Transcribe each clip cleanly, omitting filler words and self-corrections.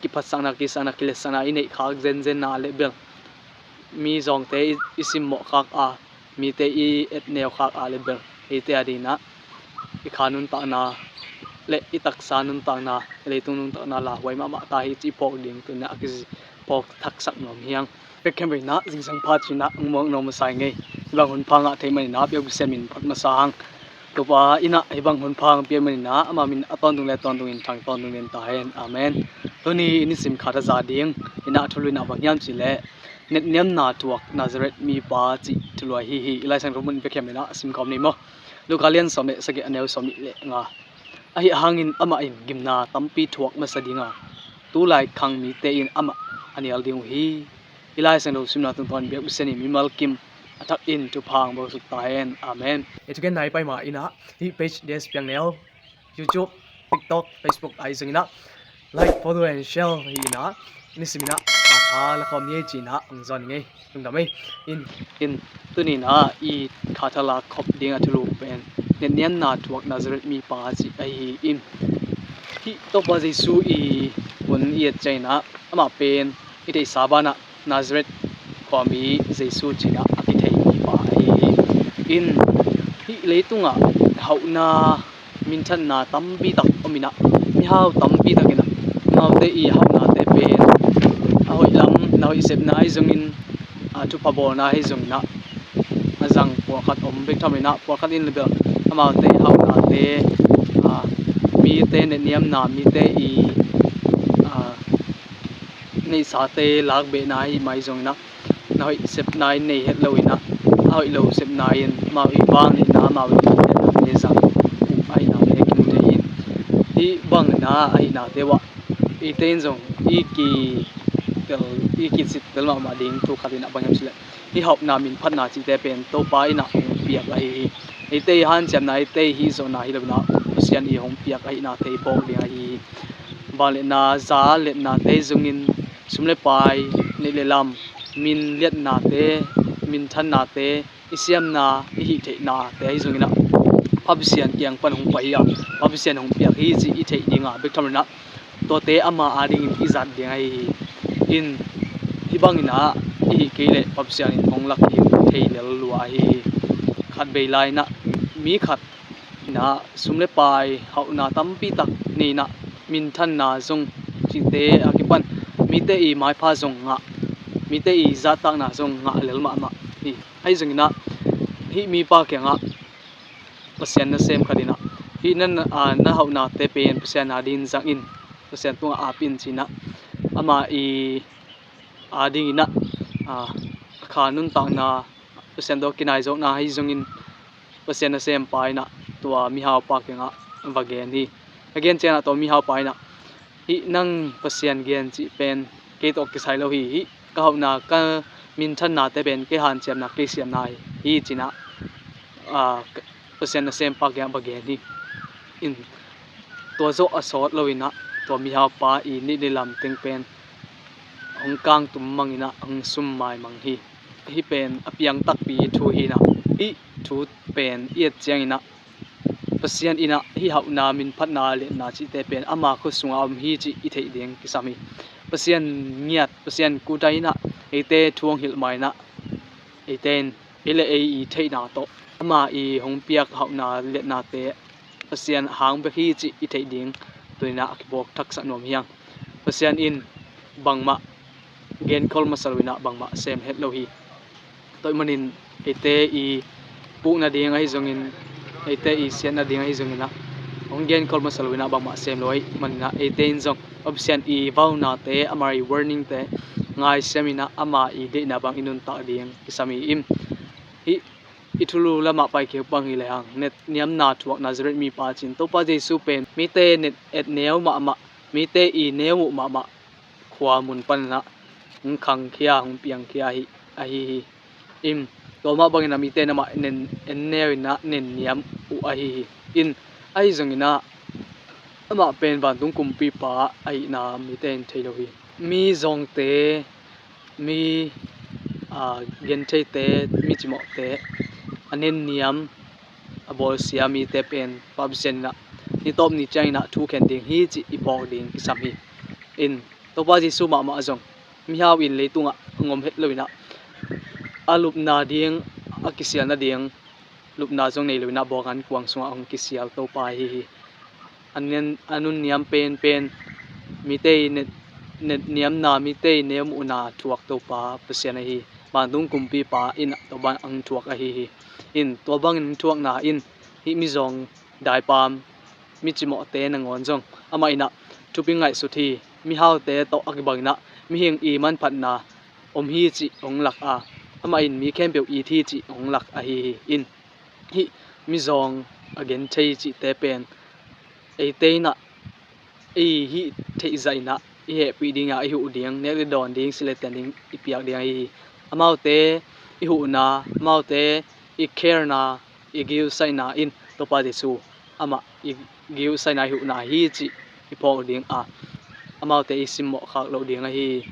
ki phasana ki sana ki lesana inei khak zen na le bel mi zong te isim mo khak a mi te I et neo khak a le bel ite adina I khanun ta na le I taksanun ta na le tunun ta na la wai ma ta hi chi pok ding tu na ki pok thak sak nom hiang pe kem na jing sang pha china mong nom sai ngai bang hun phanga thei mani na pe semin phat ma sang to pa ina ibang hun phang pe mani na ama min aton dung le ton dung in thang ton dung len ta hen amen to ni ini sim khata za ding ina thuluina bang yam chi le net niam na tuak Nazareth mi pa chi thulwa hi ilai sang romun pe kem na sim kom ni mo lokalian some sage aneu somi le nga ahi hangin ama in gimna tampi thuak ma sadinga tu lai khang mi te in ama anial ding hi ilai sang ro simna tung ton be useni mi mal kim athak in tu phang bo su ta hen amen etuken nai pai ma ina hi page des piang neo YouTube TikTok Facebook ai zingina like follow and share hi na ni simina tha la khom ni china ang zon ngai tung da mai in tuni na I khatala khop ding athulu pen nen niam na thuak Nazareth mi pa chi ai in hi to pa Jesu I mun I chaina ama pen I dei sabana Nazareth kwami Jesu china akithei mi pa ai in hi leitunga hauna min than na tambi tak omina mi hau tambi takena ngau te I hauna te pen ahoi lam nau isep na ai zungin thu pabo na hi zung na azang po khat om bek thamina po khat in lebel ama te hauna te mi te ne niam na mi te I nei sa te lak be na hi mai zung na noi sep nai nei het loina ahoi lo sep nai in ma I bang ni na ma ne sang ai na le kim te in hi bang na ai na te wa I ten zong I ki sit tel ma ding tu khatina bangam sile hi hop na min phat na chi te pen to pa ina piak ai te han cham na te hi zo na hi lo na sian I hong piak ai na te pok ding ai bale na za let na te zungin sumle pai ni le lam min let na te min than na te isiam na hi the na te ai zungina pabsian kyang pan hong pai ya pabsian hong piak hi chi I the dinga bek thamna to te ama ading I zat ding ai in hibangina I kele pabsian in hong lak hi thei lel lua hi khat be lai na mi khat na sumle pai hauna tampi tak ni na min than na zung chite akipan mi te I mai pha zung nga mi te I za tak na zung nga lel ma hi ai zungina hi mi pa ke nga pasian na sem khadina hi nan na hauna te pen pasian na din zang in pasian tunga apin china ama I ading ina khanun ta na pasian do kinai zo na hi zungin pasian na sem pai na tua mi hau pa ke nga vagen hi again chena to mi hau pai na hi nang pasian gen chi pen ke to ki sai lo hi ka hauna ka min than na te pen ke han chem na ke siam nai hi china pasian na sem pa ke vagen hi in to zo asot loina to mi hau pa I ni le lam teng pen hong kang tum mangina ang sum mai mang hi pen apiang tak pi thu hi na I thu pen iet chiang ina pasian ina hi hauna min phat na le na chi te pen ama khu sunga hi chi I thei ding ki sami pasian ngiat pasian ku dai na ete thuang hil mai na eten ile I thei na to ama I hong piak hauna le na te pasian hang be hi chi I thei ding tuina akibok thak sa nom hiang pasian in bangma gen kol masalwina bangma sem het lo hi toy manin ete I pu na ding ai zongin ete I sian na ding ai zongina ong gen kol masalwina bangma sem loi manina ete in zong option I vau na te amari warning te ngai semina ama I de na bang inun ta ding kisami im hi ithulu lama pai ke bang hi le hang net niam na thuak Nazareth mi pa chin to pa Jesu pen mi te net et neu ma mi te I neu ma khwa mun pan na ng khang khia hong piang khia hi ahi im to ma bangina mi te na ma nen neu na nen niam u ahi in ai zongina ama pen ban tung kum pi pa ai na mi ten thailo hi mi zong te mi gen thei te mi chimo te anen niam abol sia mi te pen pabsen na ni top ni china thu khen ding hi chi ipok ding kisam hi in to pa Jesu ma ma jong mi haw in leitunga ngom het loina alupna ding akisial na ding lupna jong nei loina bokan kuang sunga ong kisial to pa hi anun niam pen mi te net niam na mi te nem una thuak to pa pasiana hi bandung kumpi pa in to ban ang thuak a hi in to bang in thuak na in hi mi zong dai pam mi chimo te na ngon jong ama ina thupi ngai su thi mi haw te to akibang na mi hing I man phat na om hi chi ong lak a ama in mi khem pe I thi chi ong lak a hi in hi mi zong again thei chi te pen ei te na hi thei zaina I he pi dinga I hu ding ne le don ding sile ten ding I piak ding hi amau te I hu na mau te I care na I give sai na in to pa Jesu ama I give sai na hu na hi chi I pok ding a amau te isim mo khak lo ding hi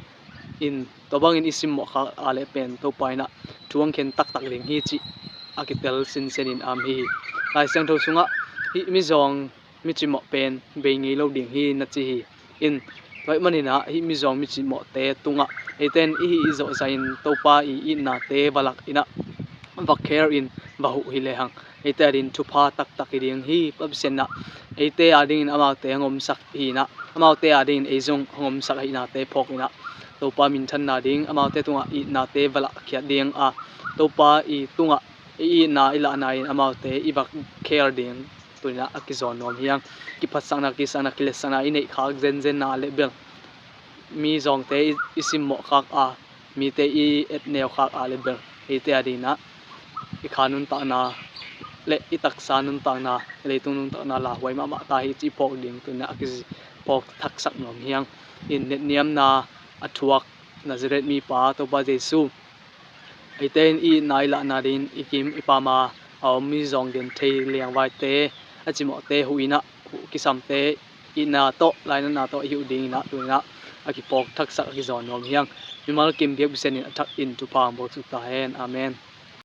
in to bang in isim mo khak ale pen to pai na chuang khen tak ding hi chi akitel sin senin am hi lai sang tho sunga hi mi zong mi chi mo pen be ngi lo ding hi na chi hi in toy manina hi mi zong mi chi mo te tunga eten hi zo zain to pa I na te balak ina vak care in bahu hi le hang etarin thupa tak ding hi pabsen na ete ading in amau te ngom sak hi na amau te ading e zong ngom sak hi na te phok ina to pa min than na ding amau te tunga I na te bala khia ding a to pa I tunga I na ila na in amau te I vak care ding tuina akizon nom hiang ki phatsang na ki sana kilesana inei khak zen na le bel mi zong te isim mo khak a mi te I et neo khak a le bel ete adina I khanun ta na le I taksa nun ta na le tunun ta na la wai ma ta hi chi pok ding tuina akiz pok thak sak nom hiang in net niam na athuak Nazareth mi pa to pa Jesu eten I nai la na din ikim ipama mi zong den thei liang wai te achimo te huina kisam te ina to laina na to hiu ding na tuina akipok thak sak ki zon nom hiang mimal kim biak bisen in athak in tu pam bo chu ta hen amen